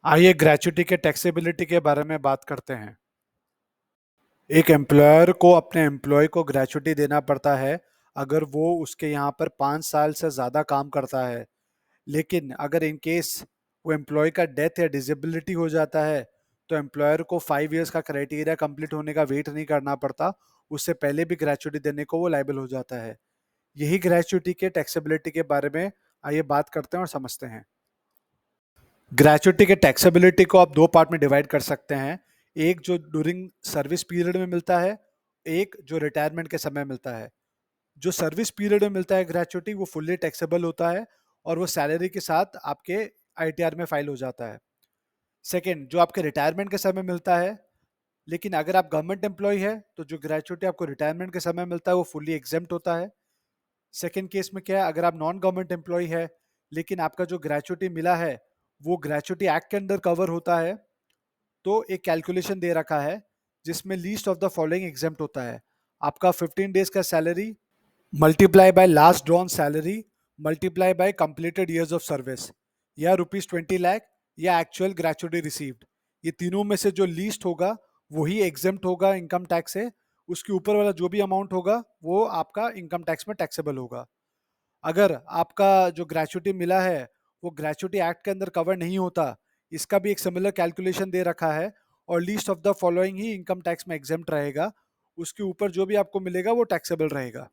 आइए ग्रेच्युटी के टैक्सेबिलिटी के बारे में बात करते हैं। एक एम्प्लॉयर को अपने एम्प्लॉय को ग्रेच्युटी देना पड़ता है अगर वो उसके यहाँ पर 5 साल से ज़्यादा काम करता है। लेकिन अगर इन केस वो एम्प्लॉय का डेथ या डिसेबिलिटी हो जाता है तो एम्प्लॉयर को 5 इयर्स का क्राइटेरिया कंप्लीट होने का वेट नहीं करना पड़ता। उससे पहले भी ग्रेच्युटी देने को वो लायबल हो जाता है। यही ग्रेच्युटी के टैक्सेबिलिटी के बारे में आइए बात करते हैं और समझते हैं। ग्रेच्युटी के टैक्सेबिलिटी को आप दो पार्ट में डिवाइड कर सकते हैं। एक जो ड्यूरिंग सर्विस पीरियड में मिलता है, एक जो रिटायरमेंट के समय मिलता है। जो सर्विस पीरियड में मिलता है ग्रेच्युटी वो फुल्ली टैक्सेबल होता है और वो सैलरी के साथ आपके आईटीआर में फाइल हो जाता है। सेकेंड, जो आपके रिटायरमेंट के समय मिलता है, लेकिन अगर आप गवर्नमेंट एम्प्लॉय है तो जो ग्रेच्युटी आपको रिटायरमेंट के समय मिलता है वो फुल्ली एग्जेम्प्ट होता है। सेकेंड केस में क्या है, अगर आप नॉन गवर्नमेंट एम्प्लॉय है लेकिन आपका जो ग्रेच्युटी मिला है वो ग्रेच्युटी एक्ट के अंदर कवर होता है, तो एक कैलकुलेशन दे रखा है जिसमें least of the following exempt होता है। आपका 15 डेज का salary multiply by last drawn salary multiply by completed years of service, या ₹20 लाख, या एक्चुअल ग्रेच्युटी रिसीव्ड। ये तीनों में से जो लीस्ट होगा वही एग्जेम्प्ट होगा इनकम टैक्स से। उसके ऊपर वाला जो भी अमाउंट होगा वो आपका इनकम टैक्स में टैक्सेबल होगा। अगर आपका जो ग्रेच्युटी मिला है वो ग्रेच्युटी एक्ट के अंदर कवर नहीं होता, इसका भी एक सिमिलर कैलकुलेशन दे रखा है और least of the following he income tax में एग्जेम्प्ट रहेगा। उसके ऊपर जो भी आपको मिलेगा वो टैक्सेबल रहेगा।